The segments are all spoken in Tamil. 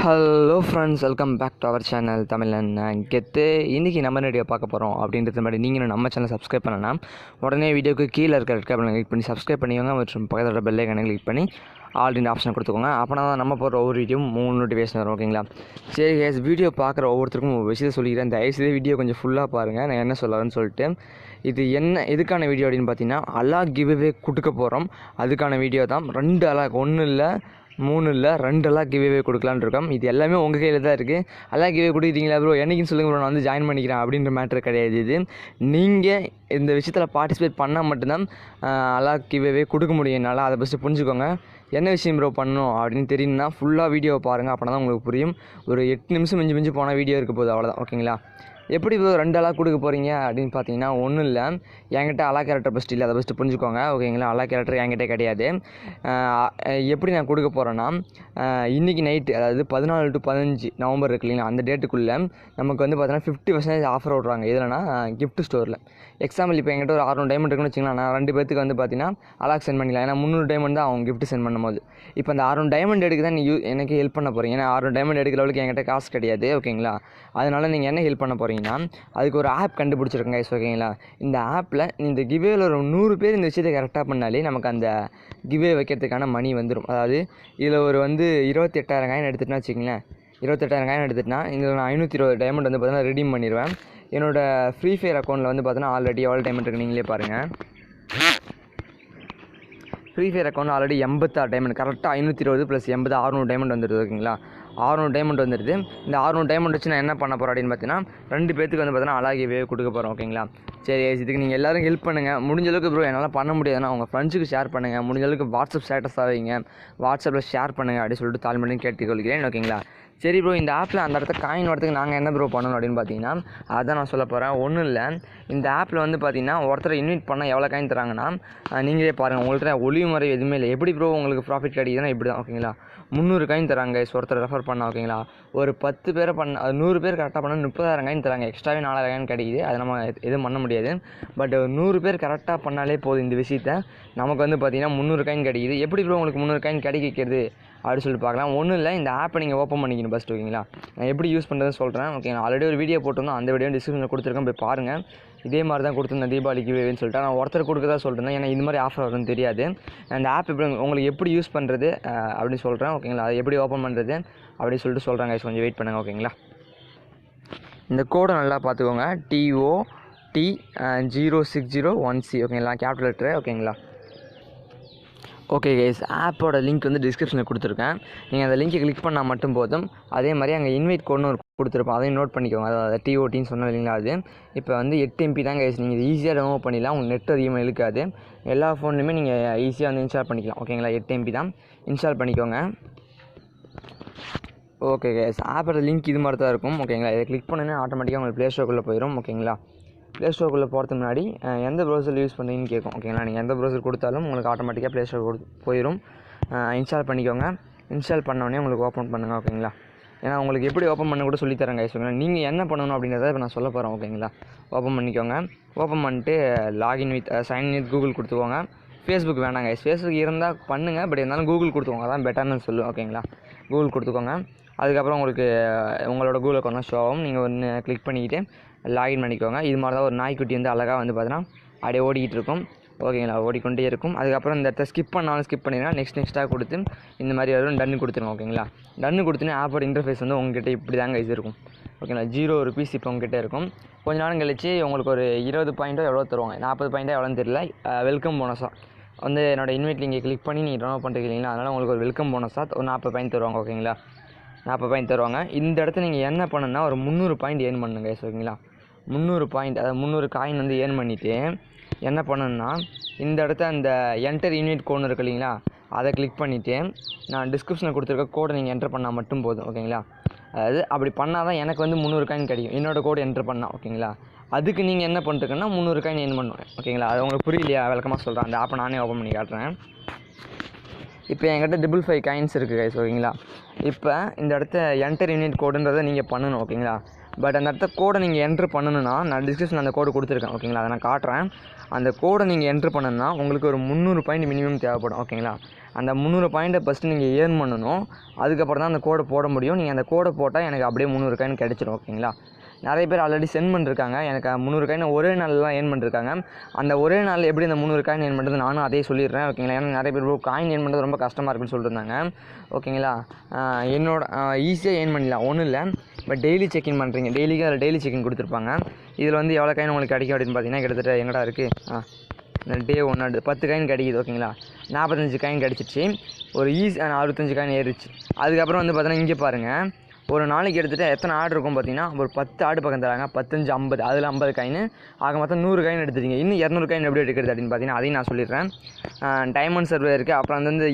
Hello friends, welcome back to our channel Tamilan Gethu. இன்றைக்கி நம்ம வீடியோ பார்க்க போகிறோம் அப்படின்றது மாதிரி நீங்களும் நம்ம சேனல் சப்ஸ்கிரைப் பண்ணலாம். உடனே வீடியோக்கு கீழே இருக்க ரெட் கலர் கிளிக் பண்ணி சப்ஸ்கிரைப் பண்ணிக்கோங்க. மற்றும் பக்கத்தோட பெல் ஐக்கானை கிளிக் பண்ணி ஆல் இந்த ஆப்ஷன் கொடுத்துக்கோங்க. அப்போனா தான் நம்ம போகிற ஒவ்வொரு வீடியோவும் 3 நோட்டிஃபிகேஷன் வரும். ஓகேங்களா? சரி கேஸ், வீடியோ பார்க்குற ஒவ்வொருத்தருக்கும் ஒரு விஷயத்தை சொல்லிக்கிறேன். தயவுசெய்து வீடியோ கொஞ்சம் ஃபுல்லாக பாருங்கள், நான் என்ன சொல்லலாம்னு சொல்லிட்டு. இது எதுக்கான வீடியோ அப்படின்னு பார்த்தீங்கன்னா, அலாக் கிவ்அவே கொடுக்க போகிறோம். அதுக்கான வீடியோ தான். 2 அலாக், 1 இல்லை 3 இல்லை 2 அலாக் கிவ்அவே கொடுக்கலான்னு இருக்கோம். இது எல்லாமே உங்கள் கையில் தான் இருக்குது. அலாக் கிவ்அவே கொடுக்குறீங்களா ப்ரோ, என்னைக்குன்னு சொல்லுங்கள் ப்ரோ, நான் வந்து ஜாயின் பண்ணிக்கிறேன் அப்படின்ற மேட்ரு கிடையாது. இது நீங்கள் இந்த விஷயத்தில் பார்ட்டிசிபேட் பண்ணால் மட்டும்தான் அலாக் கிவ்அவே கொடுக்க முடியும் என்னால். அதை ஃபஸ்ட்டு புரிஞ்சுக்கோங்க. என்ன விஷயம் ப்ரோ பண்ணணும் அப்படின்னு தெரியும்னா ஃபுல்லாக வீடியோவை பாருங்கள். அப்படின்னா தான் உங்களுக்கு புரியும். ஒரு 8 நிமிஷம் மிஞ்சி போனால் வீடியோ இருக்க போகுது, அவ்வளோதான். ஓகேங்களா? எப்படி ப்ரோ 2 அலாக் கொடுக்க போகிறீங்க அப்படின்னு பார்த்தீங்கன்னா, ஒன்றும் இல்லை, என்கிட்ட அலாக் கேரக்டர் ஃபஸ்ட்டு இல்லை, அதை ஃபஸ்ட்டு புரிஞ்சுக்கோங்க. ஓகேங்களா? அலாக் கேரக்டர் என்கிட்ட கிடையாது. எப்படி நான் கொடுக்க போகிறேன்னா, இன்றைக்கி நைட்டு, அதாவது 14 to 15 நவம்பர் இருக்கு இல்லைங்களா, அந்த டேட்டுக்குள்ளே நமக்கு வந்து பார்த்தீங்கன்னா 50% ஆஃபர் விட்றாங்க. எதுலனா கிஃப்ட் ஸ்டோரில். எக்ஸாம்பிள் இப்போ என்கிட்ட ஒரு 600 டைமண்ட் இருக்குன்னு வச்சுக்கலாம். நான் 2 பேருக்கு வந்து பார்த்தீங்கன்னா அலாக் சென்ட் பண்ணிக்கலாம். ஏன்னா 300 டைமண்ட் தான் அவங்க கிஃப்ட் சென்ட் பண்ணும்போது. இப்போ அந்த 600 டைமண்ட் எடுக்க தான் எனக்கு ஹெல்ப் பண்ண போகிறீங்க. ஏன்னா 600 டைமண்ட் எடுக்கிற அளவுக்கு என்கிட்ட காசு கிடையாது. ஓகேங்களா? அதனால் நீங்கள் என்ன ஹெல்ப் பண்ண போகிறீங்கன்னா, அதுக்கு ஒரு ஆப் கண்டுபிடிச்சிருக்கேங்க கைஸ். ஓகேங்களா? இந்த ஆப்பில் இந்த கிவ்வேல ஒரு 100 பேர் இந்த விஷயத்தை கரெக்டாக பண்ணாலே நமக்கு அந்த கிவ்வே வைக்கிறதுக்கான மணி வந்துடும். அதாவது இதில் ஒரு வந்து 28,000 காயின் எடுத்துகிட்டுனா வச்சுக்கிங்களேன். 28,000 காயின் எடுத்துகிட்டுனா இதில் நான் 520 டைமண்ட் வந்து பார்த்தீங்கன்னா ரெடீம் பண்ணிடுவேன். என்னோடய ஃப்ரீ ஃபயர் அக்கௌண்ட்டில் வந்து பார்த்தீங்கன்னா ஆல்ரெடி எவ்வளோ டைமண்ட் இருக்குது நீங்களே பாருங்கள். Free fire account already 86 diamond, கரெக்டாக 520 + 80 600 டைமண்ட் வந்துடுது. ஓகேங்களா? 600 டைமண்ட் வந்துடுது. இந்த 600 டைமண்ட் வச்சு நான் என்ன பண்ண போகிறேன் அப்படின்னு பார்த்தீங்கன்னா, 2 பேருக்கு வந்து பார்த்தீங்கன்னா அலாக் கிவ்அவே கொடுக்க போகிறோம். ஓகேங்களா? சரி, இதுக்கு நீங்கள் எல்லோரும் ஹெல்ப் பண்ணுங்கள். முடிஞ்ச அளவுக்கு ப்ரோ என்னால் பண்ண முடியாதுன்னா உங்கள் ஃப்ரெண்ட்ஸுக்கு ஷேர் பண்ணுங்கள். முடிஞ்ச அளவுக்கு வாட்ஸ்அப் ஸ்டேட்டஸாக வைங்க, வாட்ஸ்அப்பில் ஷேர் பண்ணுங்கள் அப்படின்னு சொல்லிட்டு தாழ்மையுடன் கேட்டுக்கொள்கிறேன். ஓகேங்களா? சரி ப்ரோ, இந்த ஆப்பில் அந்த இடத்த காயின் வரதுக்கு நாங்கள் என்ன ப்ரோ பண்ணணும் அப்படின்னு பார்த்தீங்கன்னா, அதான் நான் சொல்ல போகிறேன். ஒன்றும் இல்லை, இந்த ஆப்பில் வந்து பார்த்தீங்கன்னா ஒருத்தரை இன்வைட் பண்ணால் எவ்வளோ காயின் தராங்கன்னா, நீங்களே பாருங்கள். உங்கள்கிட்ட ஒளிவு முறை எதுவுமே இல்லை. எப்படி ப்ரோ உங்களுக்கு ப்ராஃபிட் கிடைக்குதுன்னா இப்படி தான். ஓகேங்களா? 300 காயின் தராங்க ஒருத்தர் ரெஃபர் பண்ணால். ஓகேங்களா? ஒரு 10 பேரை பண்ண, 100 பேர் கரெக்டாக பண்ணால் 30,000 காயின் தராங்க. எக்ஸ்ட்ராவே 4,000 காயின் கிடைக்குது. அதை நம்ம எதுவும் பண்ண முடியாது. பட் 100 பேர் கரெக்டாக பண்ணாலே போதும். இந்த விஷயத்த நமக்கு வந்து பார்த்தீங்கன்னா 300 காயின் கிடைக்குது. எப்படி ப்ரோ உங்களுக்கு 300 காயின் கிடைக்கிறது அப்படின்னு சொல்லிட்டு பார்க்கலாம். ஒன்றும் இல்லை, இந்த ஆப்பை நீங்கள் ஓப்பன் பண்ணிக்கணும் ஃபஸ்ட்டு. ஓகேங்களா? நான் எப்படி யூஸ் பண்ணுறதுன்னு சொல்கிறேன். ஓகேங்களா? ஆல்ரெடி ஒரு வீடியோ போட்டிருந்தோம், அந்த வீடியோ டிஸ்கிரிப்ஷனில் கொடுத்துருக்கேன், போய் பாருங்கள். இதே மாதிரி தான் கொடுத்துருந்தேன் தீபாவளிக்கு கிவ்அவேன்னு சொல்லிட்டு. நான் ஒருத்தர் கொடுக்கறதா சொல்லிட்டு, ஏன்னா இந்த மாதிரி ஆஃபர் வரும்னு தெரியாது. அந்த ஆப் எப்படி உங்களுக்கு எப்படி யூஸ் பண்ணுறது அப்படின்னு சொல்கிறேன். ஓகேங்களா? அதை எப்படி ஓப்பன் பண்ணுறது அப்படின்னு சொல்லிட்டு சொல்கிறாங்க. கொஞ்சம் வெயிட் பண்ணுங்கள். ஓகேங்களா? இந்த கோடை நல்லா பார்த்துக்கோங்க. TOT06010C. ஓகேங்களா? Capital letter. ஓகேங்களா? ஓகே கைஸ், ஆப்போட லிங்க் வந்து டிஸ்கிரிப்ஷனில் கொடுத்துருக்கேன். நீங்கள் அந்த லிங்க்கை கிளிக் பண்ணால் மட்டும் போதும். அதே மாதிரி அங்கே இன்வைட் கோட்னு ஒரு கொடுத்துருப்போம், அதையும் நோட் பண்ணிக்கோங்க. அதாவது TOTன்னு சொன்னோம் இல்லைங்களா, அது இப்போ வந்து 8 MB தான் கைஸ். நீங்கள் ஈஸியாக டவுன்லோட் பண்ணிடலாம். உங்களுக்கு நெட் அதிகமாக இழுக்காது. எல்லா ஃபோன்லையுமே நீங்கள் ஈஸியாக வந்து இன்ஸ்டால் பண்ணிக்கலாம். ஓகேங்களா? 8 MB தான். இன்ஸ்டால் பண்ணிக்கோங்க. ஓகே கைஸ், ஆப்போட லிங்க் இது மாதிரி தான் இருக்கும். ஓகேங்களா? இதை கிளிக் பண்ணோன்னே ஆட்டோமேட்டிக்காக உங்களுக்கு ப்ளே ஸ்டோருக்குள்ளே போயிடும். ஓகேங்களா? ப்ளே ஸ்டோருக்குள்ளே போகிறதுக்கு முன்னாடி எந்த ப்ரௌசர் யூஸ் பண்ணுறீங்கன்னு கேட்கும். ஓகேங்களா? நீங்கள் எந்த ப்ரௌசர் கொடுத்தாலும் உங்களுக்கு ஆட்டோமேட்டிக்காக ப்ளே ஸ்டோர் போயிடும். இன்ஸ்டால் பண்ணிக்கோங்க. இன்ஸ்டால் பண்ணோடனே உங்களுக்கு ஓப்பன் பண்ணுங்கள். ஓகேங்களா? ஏன்னா உங்களுக்கு எப்படி ஓப்பன் பண்ண கூட சொல்லித்தரேன் கைஸ். ஓகேங்களா? நீங்கள் என்ன பண்ணணும் அப்படின்றத இப்போ நான் சொல்ல போகிறேன். ஓகேங்களா? ஓப்பன் பண்ணிக்கோங்க. ஓப்பன் பண்ணிட்டு login with sign with Google கொடுத்துக்கோங்க. ஃபேஸ்புக் வேணாங்க கைஸ். ஃபேஸ்புக் இருந்தால் பண்ணுங்கள், பட் இருந்தாலும் கூகுள் கொடுத்துக்கோங்க, அதான் பெட்டர்னு சொல்லுவேன். ஓகேங்களா? கூகுள் கொடுத்துக்கோங்க. அதுக்கப்புறம் உங்களுக்கு உங்களோட கூகுள் அக்கௌண்ட் ஷோ ஆகும். நீங்கள் ஒன்று கிளிக் பண்ணிக்கிட்டு லாகின் பண்ணிக்கோங்க. இது மாதிரி தான் ஒரு நாய்க்குட்டி வந்து அழகாக வந்து பார்த்தீங்கன்னா அப்படியே ஓடிக்கிட்டு இருக்கும். ஓகேங்களா? ஓடிக்கொண்டே இருக்கும். அதுக்கப்புறம் இந்த இடத்த ஸ்கிப் பண்ணாலும் ஸ்கிப் பண்ணிடுங்க. நெக்ஸ்ட்டாக கொடுத்து இந்த மாதிரி வரும். டன்னு கொடுத்துருங்க. ஓகேங்களா? டன்னு கொடுத்துன்னு ஆப்போட இன்டர்ஃபேஸ் வந்து உங்ககிட்ட இப்படி தாங்க இது இருக்கும். ஓகேங்களா? 0 rupees இப்போ உங்ககிட்ட இருக்கும். கொஞ்ச நாள் கழிச்சு உங்களுக்கு ஒரு 20 பாயிண்ட்டோ எவ்வளோ தருவாங்க, 40 பாயிண்ட்டோ எவ்வளோன்னு தெரியல. வெல்கம் போனஸாக வந்து என்னோடய இன்வைட் லிங்கை கிளிக் பண்ணி நீங்கள் டவுன்லோட் பண்ணுறீங்களா, அதனால் உங்களுக்கு ஒரு வெல்கம் போனஸாக ஒரு 40 பாயிண்ட் தருவாங்க. ஓகேங்களா? 40 பாயிண்ட் தருவாங்க. இந்த இடத்துல நீங்கள் என்ன பண்ணுன்னா ஒரு 300 பாயிண்ட் ஏர்ன் பண்ணுங்க. ஓகேங்களா? 300 பாயிண்ட், அதாவது 300 காயின் வந்து ஏர்ன் பண்ணிவிட்டு என்ன பண்ணணுன்னா, இந்த இடத்த அந்த என்டர் இன்வைட் கோடு இருக்குது இல்லைங்களா, அதை கிளிக் பண்ணிவிட்டு நான் டிஸ்கிரிப்ஷனில் கொடுத்துருக்க கோடை நீங்கள் என்டர் பண்ணால் மட்டும் போதும். ஓகேங்களா? அதாவது அப்படி பண்ணால் தான் எனக்கு வந்து 300 காயின் கிடைக்கும், என்னோடய கோடு என்டர் பண்ணால். ஓகேங்களா? அதுக்கு நீங்கள் என்ன பண்ணிட்டுருக்கன்னா 300 காயின் ஏர்ன் பண்ணுவேன். ஓகேங்களா? அது உங்களுக்கு புரியலையா? விளக்கமாக சொல்கிறேன். அந்த ஆப்பை நானே ஓப்பன் பண்ணி காட்டுறேன். இப்போ என்கிட்ட 555 காயின்ஸ் இருக்குது கைஸ். ஓகேங்களா? இப்போ இந்த இடத்த என்டர் இன்வைட் கோடுன்றதை நீங்கள் பண்ணணும். ஓகேங்களா? பட் அந்த இடத்த கோடை நீங்கள் என்ட்ரு பண்ணணுன்னா நான் டிஸ்கிரிப்ஷனில் அந்த கோடு கொடுத்துருக்கேன் ஓகேங்களா. அதை நான் காட்டுறேன். அந்த கோடை நீங்கள் என்ட்ரு பண்ணணுன்னா உங்களுக்கு ஒரு 300 பாயிண்ட் மினிமம் தேவைப்படும் ஓகேங்களா. அந்த 300 பாயிண்ட்டை ஃபஸ்ட்டு நீங்கள் ஏர்ன் பண்ணணும். அதுக்கப்புறம் தான் அந்த கோடை போட முடியும். நீங்கள் அந்த கோடை போட்டால் எனக்கு அப்படியே 300 காயின் கிடச்சிடும் ஓகேங்களா. நிறைய பேர் ஆல்ரெடி சென்ட் பண்ணிருக்காங்க. எனக்கு 300 காயின் ஒரே நாளில் ஏர்ன் பண்ணிருக்காங்க. அந்த ஒரே நாளில் எப்படி அந்த 300 காயின் ஏர்ன் பண்ணுறது நானும் அதே சொல்லிடுறேன் ஓகேங்களா. ஏன்னா நிறைய பேர் காயின் ஏர்ன் பண்ணுறது ரொம்ப கஷ்டமாக இருக்குன்னு சொல்லியிருந்தாங்க ஓகேங்களா. என்னோட ஈஸியாக ஏர்ன் பண்ணிடலாம், ஒன்றும் இல்லை. பட் டெய்லி செக்இன் பண்ணுறீங்க, டெய்லிக்கு அதில் டெய்லி செக்இன் கொடுத்துருப்பாங்க. இதில் வந்து எவ்வளோ காயின் உங்களுக்கு கிடைக்கும் அப்படின்னு பார்த்தீங்கன்னா கிட்டத்தட்ட எங்கடா இருக்குது, இந்த டே 1 10 காயின் கிடைக்கிது ஓகேங்களா. 45 காயின் கிடச்சிச்சு. ஒரு 65 காயின் ஏறிச்சு. அதுக்கப்புறம் வந்து பார்த்தீங்கன்னா இங்கே பாருங்கள், ஒரு நாளைக்கு எடுத்துகிட்டு எத்தனை ஆடு இருக்கும் பார்த்தீங்கன்னா ஒரு 10 ஆடு பக்கம் தராங்க. 10 5 50, அதில் 50 காயின் ஆக மொத்தம் 100 காயின் எடுத்துட்டீங்க. இன்னும் 200 காயின் எப்படி எடுக்கிறது அப்படின்னு பார்த்தீங்கன்னா அதையும் நான் சொல்லிடுறேன். டைமண்ட் சர்வர் இருக்குது. அப்புறம் வந்து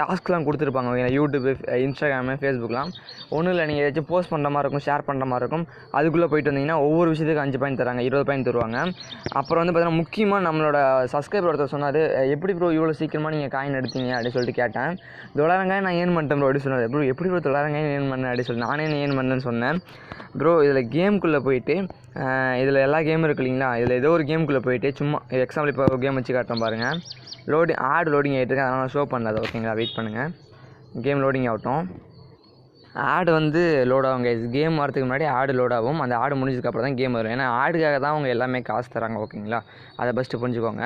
டாஸ்க்லாம் கொடுத்துருப்பாங்க ஓகேங்களா. யூடியூப், இன்ஸ்டாகிராமு, ஃபேஸ்புக்லாம் ஒன்றும் இல்லை. நீங்கள் ஏதாச்சும் போஸ்ட் பண்ணுற மாதிரி இருக்கும், ஷேர் பண்ணுற மாதிரி இருக்கும். அதுக்குள்ளே போயிட்டு வந்தீங்கன்னா ஒவ்வொரு விஷயத்துக்கு 5 பாயிண்ட் தராங்க, 20 பாயிண்ட் தருவாங்க. அப்புறம் வந்து பார்த்தீங்கன்னா முக்கியமாக நம்மளோட சப்ஸ்கிரைபர் ஒருத்தர் சொன்னார், எப்படி ப்ரோ இவ்வளோ சீக்கிரமாக நீங்கள் காயின் எடுத்தீங்க அப்படின்னு சொல்லிட்டு கேட்டேன். 9,000 காயின் நான் ஏர்ன் பண்ணிட்டேன் ப்ரோ அப்படின்னு சொன்னார். ப்ரோ எப்படி ப்ரோ 9,000 காயின் ஏர்ன் பண்ணேன் அப்படின்னு சொல்லி நானே ஏர்ன் பண்ணேன்னு சொன்னேன். ப்ரோ இதில் கேமுக்குள்ளே போயிட்டு இதில் எல்லா கேமும் இருக்குது இல்லைங்களா. இதில் ஏதோ ஒரு கேமுக்குள்ளே போயிட்டு சும்மா எக்ஸாம்பிள் இப்போ ஒரு கேம் வச்சு காட்டுறோம் பாருங்கள். ஆடு லோடிங் ஆகிட்டு இருக்கு, அதனால் ஷோ பண்ணல ஓகேங்களா. வெயிட் பண்ணுங்கள், கேம் லோடிங் ஆகட்டும். ஆடு வந்து லோட் ஆகும் கைஸ். கேம் வரதுக்கு முன்னாடி ஆடு லோட் ஆகும். அந்த ஆடு முடிஞ்சதுக்கப்புறம் தான் கேம் வரும். ஏன்னா ஆடுக்காக தான் அவங்க எல்லாமே காசு தராங்க ஓகேங்களா. அதை ஃபஸ்ட்டு புரிஞ்சுக்கோங்க.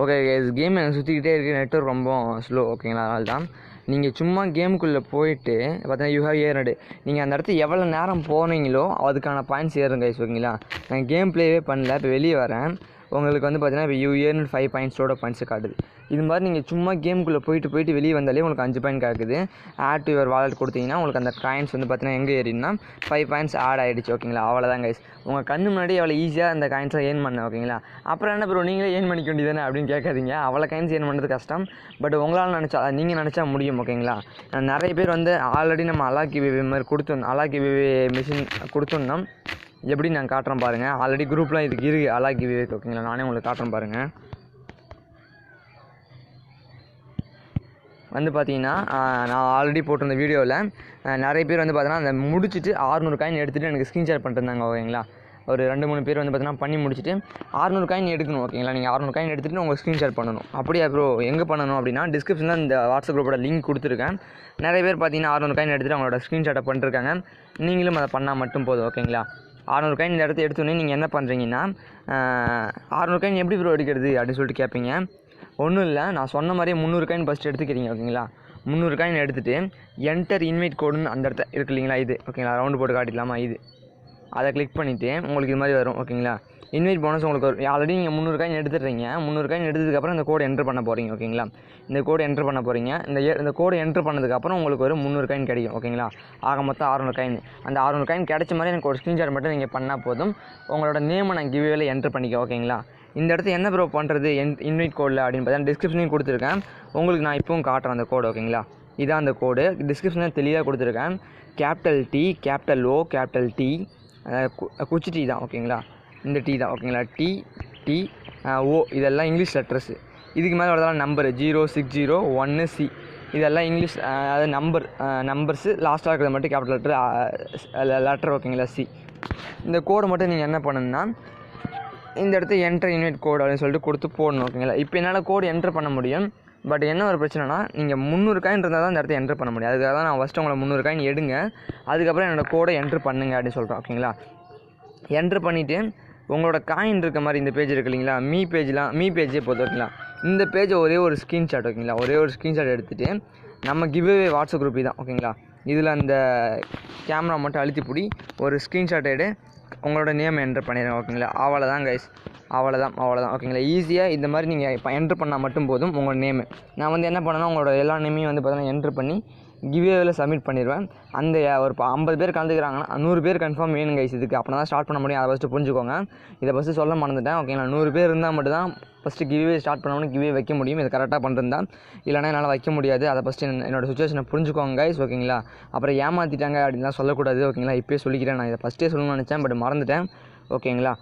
ஓகே கைஸ், கேம் எனக்கு சுற்றிக்கிட்டே இருக்குது, நெட்வொர்க் ரொம்ப ஸ்லோ ஓகேங்களா. அதனால தான் நீங்கள் சும்மா கேமுக்குள்ளே போயிட்டு பார்த்தீங்கன்னா யூ ஹேவ் ஏர்னடு, நீங்கள் அந்த இடத்துக்கு எவ்வளோ நேரம் போனீங்களோ அதுக்கான பாயிண்ட்ஸ் ஏறும் கைஸ் ஓகேங்களா. நான் கேம் ப்ளேவே பண்ணல, இப்போ வெளியே வரேன். உங்களுக்கு வந்து பார்த்தீங்கன்னா இப்போ யூ ஏர்ன் 5 பாயிண்ட்ஸோட பாயிண்ட்ஸை காட்டுது. இது மாதிரி நீங்கள் சும்மா கேமுக்குள்ளே போயிட்டு வெளியே வந்தாலே உங்களுக்கு 5 பாயிண்ட் காக்குது. ஆட் டு யுவர் வாலெட் கொடுத்தீங்கன்னா உங்களுக்கு அந்த காயின்ஸ் வந்து பார்த்தீங்கன்னா எங்கே ஏறினா 5 பாயிண்ட்ஸ் ஆட் ஆகிடுச்சு ஓகேங்களா. அவ்வளோதான் கைஸ். உங்கள் கண்ணு முன்னாடி எவ்வளோ ஈஸியாக அந்த காயின்ஸை ஏர்ன் பண்ணேன் ஓகேங்களா. அப்புறம் என்ன ப்ரோ நீங்களே ஏர்ன் பண்ணிக்க வேண்டியதானே அப்படின்னு கேட்காதீங்க. அவ்வளோ காயின்ஸ் ஏர்ன் பண்ணுறது கஷ்டம். பட் உங்களால் நினச்சா, நீங்கள் நினச்சா முடியும் ஓகேங்களா. நிறைய பேர் வந்து ஆல்ரெடி நம்ம அலாக்கி மாதிரி கொடுத்துருந்தோம், அலாக்கி மிஷின் கொடுத்துருந்தோம். எப்படி நான் காட்டுறேன் பாருங்கள். ஆல்ரெடி குரூப்லாம் இதுக்கு இருக்குது அலாக்கி ஓகேங்களா. நானே உங்களுக்கு காட்டுறேன் பாருங்கள். வந்து பார்த்தீங்கன்னா நான் ஆல்ரெடி போட்டிருந்த வீடியோவில் நிறைய பேர் வந்து பார்த்தீங்கன்னா அந்த முடிச்சுட்டு 600 காயின் எடுத்துகிட்டு எனக்கு ஸ்க்ரீன்ஷாட் பண்ணிருந்தாங்க ஓகேங்களா. ஒரு 2-3 பேர் வந்து பார்த்தீங்கன்னா பண்ணி முடிச்சுட்டு 600 காயின் எடுக்கணும் ஓகேங்களா. நீங்கள் 600 காயின் எடுத்துகிட்டு உங்கள் ஸ்க்ரீன்ஷாட் பண்ணணும். அப்படியே ப்ரோ எங்கே பண்ணணும் அப்படின்னா டிஸ்கிரிப்ஷனில் இந்த வாட்ஸ்அப் குரூப்போட லிங்க் கொடுத்துருக்கேன். நிறைய பேர் பார்த்தீங்கன்னா 600 காயின் எடுத்துகிட்டு அவங்களோட ஸ்க்ரீன்ஷாட்டை பண்ணிருக்காங்க. நீங்களும் அதை பண்ணால் மட்டும் போதும் ஓகேங்களா. 600 காயின் இந்த இடத்த எடுத்தோன்னே நீங்கள் என்ன பண்ணுறீங்கன்னா 600 காயின் எப்படி ப்ரோ எடுக்கிறது அப்படின்னு சொல்லிட்டு கேட்பீங்க. ஒன்றும் இல்லை, நான் சொன்ன மாதிரியே 300 காயின் ஃபஸ்ட்டு எடுத்துக்கிறீங்க ஓகேங்களா. 300 காயின் எடுத்துகிட்டு என்டர் இன்வைட் கோடுன்னு அந்த இடத்த இருக்கு இல்லைங்களா, இது ஓகேங்களா. ரவுண்டு போட்டு காட்டிடலாமா, இது அதை கிளிக் பண்ணிவிட்டு உங்களுக்கு இது மாதிரி வரும் ஓகேங்களா. இன்வைட் போனஸ் உங்களுக்கு வரும். ஆல்ரெடி நீங்கள் 300 காயின் எடுத்துடுறீங்க. 300 காயின் எடுத்ததுக்கப்புறம் இந்த கோடு என்ட்ரு பண்ண போகிறீங்க ஓகேங்களா. இந்த கோடு என்ட்ரு பண்ண போகிறீங்க. இந்த கோடு என்ட்ரு பண்ணதுக்கப்புறம் உங்களுக்கு ஒரு 300 காயின் கிடைக்கும் ஓகேங்களா. ஆக மொத்தம் 600 காயின். அந்த 600 காயின் கிடைச்ச மாதிரி எனக்கு ஒரு ஸ்க்ரீன்ஷாட் மட்டும் நீங்கள் பண்ணால் போதும். உங்களோட நேமை நான் கிவ்வேல என்ட்ரு பண்ணிக்க ஓகேங்களா. இந்த இடத்த என்ன ப்ரோ பண்ணுறது இன்வைட் கோடில் அப்படின்னு பார்த்தா டிஸ்கிரிப்ஷனையும் கொடுத்துருக்கேன். உங்களுக்கு நான் இப்போவும் காட்டுறேன் அந்த கோடு ஓகேங்களா. இதான் அந்த கோடு, டிஸ்கிரிப்ஷனில் தெளிவாக கொடுத்துருக்கேன். Capital T, capital O, capital T, குச்சி டீ தான் ஓகேங்களா. இந்த டீ தான் ஓகேங்களா. T O இதெல்லாம் இங்கிலீஷ் லெட்டர்ஸு. இதுக்கு மேலே வரதெல்லாம் நம்பரு 0601C இதெல்லாம் இங்கிலீஷ், அதாவது நம்பர்ஸு. லாஸ்ட்டாக இருக்கிறது மட்டும் கேபிட்டல் லெட்டர் ஓகேங்களா, C. இந்த கோடு மட்டும் நீங்கள் என்ன பண்ணணுன்னா இந்த இடத்த என்டர் இன்வைட் கோடு அப்படின்னு சொல்லிட்டு கொடுத்து போடணும் ஓகேங்களா. இப்போ என்னால் கோடு என்ட்ரு பண்ண முடியும். பட் என்ன ஒரு பிரச்சனைனா நீங்கள் 300 காயின் இருந்தால் தான் இந்த இடத்த என்ட்ரு பண்ண முடியும். அதுக்காக தான் நான் ஃபஸ்ட்டு உங்களை 300 காயின் எடுங்க, அதுக்கப்புறம் என்னோடய கோடை என்ட்ரு பண்ணுங்க அப்படின்னு சொல்கிறேன் ஓகேங்களா. என்ட்ரு பண்ணிவிட்டு உங்களோட காயின் இருக்க மாதிரி இந்த பேஜ் இருக்குது இல்லைங்களா, மீ பேஜே போதும் ஓகேங்களா. இந்த பேஜை ஒரே ஒரு ஸ்க்ரீன்ஷாட் ஓகேங்களா, ஒரே ஒரு ஸ்க்ரீன்ஷாட் எடுத்துகிட்டு நம்ம கிவ்அவே வாட்ஸ்அப் குரூப் தான் ஓகேங்களா. இதில் அந்த கேமரா மட்டும் அழுத்தி பிடி, ஒரு ஸ்க்ரீன்ஷாட் எடு, உங்களோட நேம் என்ட்ரு பண்ணிடுங்க ஓகேங்களா. அவ்வளோதான் கைஸ், அவ்வளோதான் ஓகேங்களா. ஈஸியாக இந்த மாதிரி நீங்கள் இப்போ என்ட்ரு பண்ணால் மட்டும் போதும் உங்களோட நேமு. நான் வந்து என்ன பண்ணேன்னா உங்களோட எல்லா நேமையும் வந்து பார்த்தீங்கன்னா என்ட்ரு பண்ணி கிவ்அவேல சப்மிட் பண்ணிடுவேன். அந்த ஒரு 50 பேர் கலந்துக்கிறாங்கன்னா 100 பேர் கன்ஃபார்ம் வேணும் கைஸ் இதுக்கு. அப்போ தான் ஸ்டார்ட் பண்ண முடியும். அதை ஃபஸ்ட்டு புரிஞ்சுக்கோங்க. இதை ஃபஸ்ட்டு சொல்ல மறந்துட்டேன் ஓகேங்களா. 100 பேர் இருந்தால் மட்டும் தான் ஃபஸ்ட்டு கிவ்அவே ஸ்டார்ட் பண்ணணும், கிவ்அவே வைக்க முடியும். இது கரெக்டாக பண்ணிருந்தா, இல்லைனா என்னால் வைக்க முடியாது. அதை ஃபஸ்ட்டு என்னோடய சுச்சுவேஷனை புரிஞ்சுக்கோங்க கைஸ் ஓகேங்களா. அப்புறம் ஏமாற்றிட்டாங்க அப்படின்லாம் சொல்லக்கூடாது ஓகேங்களா. இப்போயே சொல்லிக்கிறேன். நான் இதை ஃபஸ்ட்டே சொல்லணும்னு நினச்சேன், பட் மறந்துட்டேன் ஓகேங்களா.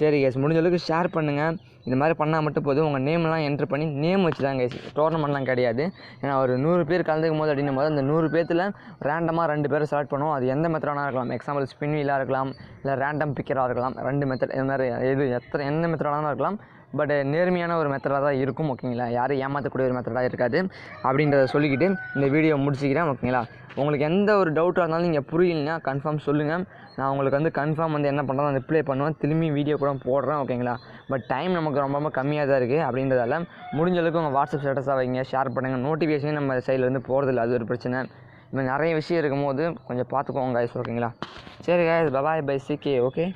சரி கைஸ், முடிஞ்ச அளவுக்கு ஷேர் பண்ணுங்கள். இது மாதிரி பண்ணால் மட்டும் போதும். உங்கள் நேம்லாம் என்ட்ரு பண்ணி நேம் வச்சு தான் கைஸ், டோர்னமெண்ட்லாம் கிடையாது. ஏன்னா ஒரு 100 பேர் கலந்துக்கும் போது அப்படின்னும் போது அந்த 100 பேர்த்தில் ரேண்டமாக 2 பேரை செலக்ட் பண்ணுவோம். அது எந்த மெத்தடாக இருக்கலாம். எக்ஸாம்பிள் ஸ்பின் வீலாக இருக்கலாம், இல்லை ரேண்டம் பிக்கராக இருக்கலாம். 2 மெத்தட் இது மாதிரி எந்த மெத்தடாக இருக்கலாம். பட் நேர்மையான ஒரு மெத்தடாக தான் இருக்கும். ஓகேங்களா, யாரும் ஏமாற்றக்கூடிய ஒரு மெத்தடாக இருக்காது அப்படின்றத சொல்லிக்கிட்டு இந்த வீடியோ முடிச்சுக்கிறேன். ஓகேங்களா, உங்களுக்கு எந்த ஒரு டவுட்டாக இருந்தாலும் நீங்கள் புரியலைன்னா கன்ஃபார்ம் சொல்லுங்கள். நான் உங்களுக்கு வந்து கன்ஃபார்ம் வந்து என்ன பண்ணுறேன் ரிப்ளை பண்ணுவேன். திரும்பி வீடியோ கூட போடுறேன். ஓகேங்களா, பட் டைம் நமக்கு ரொம்ப ரொம்ப கம்மியாக தான் இருக்குது. அப்படின்றதால முடிஞ்ச அளவுக்கு உங்கள் வாட்ஸ்அப் ஸ்டேட்டஸாக வைங்க, ஷேர் பண்ணுங்கள். நோட்டிஃபிகேஷன் நம்ம சைட்லேருந்து போகிறதில்ல, அது ஒரு பிரச்சனை. இப்போ நிறைய விஷயம் இருக்கும் போது கொஞ்சம் பார்த்துக்கோங்க கைஸ். ஓகேங்களா, சரி கைஸ், பாய் பை, சிகே. ஓகே.